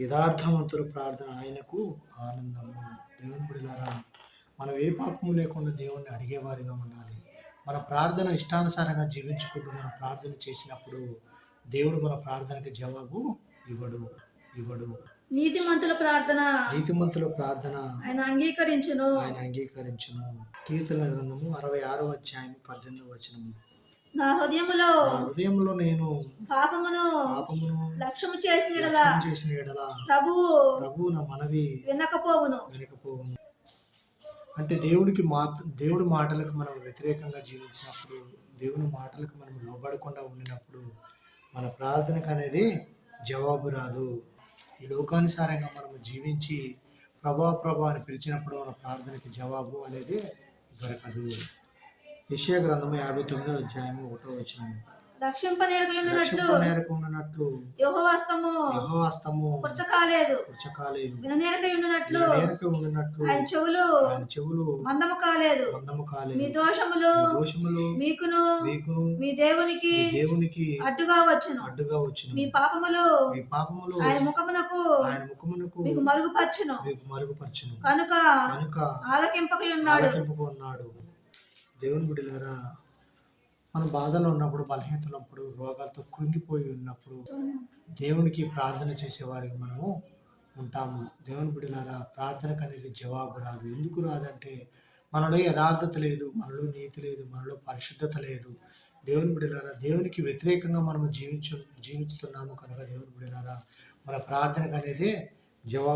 యథార్థవంతుల ప్రార్థన ఆయనకు ఆనందము. దేవుని బిడ్డలారా, మనం ఏ పాపము లేకుండా దేవుణ్ణి అడిగేవారిగా ఉండాలి. మన ప్రార్థన ఇష్టానుసారంగా జీవించుకుంటూ మనం ప్రార్థన చేసినప్పుడు దేవుడు మన ప్రార్థనకి జవాబు ఇవ్వడు. నీతిమంతుల ప్రార్థన ఆయన అంగీకరించును. కీర్తనల గ్రంథము 66వ అధ్యాయం 18వ వచనము. నా హృదయములో నేను పాపమును లక్ష్యము చేసిన ఎడల ప్రభువు నా మనవి వినకపోవును. అంటే దేవుడి మాటలకు మనం వ్యతిరేకంగా జీవించినప్పుడు, దేవుని మాటలకు మనం లోబడకుండా ఉండినప్పుడు మన ప్రార్థనకు అనేది జవాబు రాదు. ఈ లోకానుసారంగా మనము జీవించి ప్రభా అని పిలిచినప్పుడు మన ప్రార్థనకి జవాబు అనేది దొరకదు. యెషయా గ్రంథము 59వ అధ్యాయము 1వ వచనం. రక్షింపనేరకుండునట్లు యెహోవా హస్తము కుర్చకాలేదు. ఆయన చెవులు మందము కాలేదు. మీ దోషములు మీకును మీ దేవునికి అడ్డుగా వచ్చును. మీ పాపములు ఆయన ముఖమునకు మీకు మరుగుపరచును. కనుక ఆలకింపక ఉన్నాడు. దేవుని బిడ్డలారా, మనం బాధలో ఉన్నప్పుడు, బలహీనతలో ఉన్నప్పుడు, రోగాలతో కృంగిపోయి ఉన్నప్పుడు దేవునికి ప్రార్థన చేసేవారికి మనము ఉంటాము. దేవుని బిడ్డలారా, ప్రార్థనకు అనేది జవాబు రాదు. ఎందుకు రాదంటే మనలో యథార్థత లేదు, మనలో నీతి లేదు, మనలో పరిశుద్ధత లేదు. దేవుని బిడ్డలారా, దేవునికి వ్యతిరేకంగా మనము జీవించుతున్నాము కనుక దేవుని బిడ్డలారా, మన ప్రార్థనకు అనేది జవాబు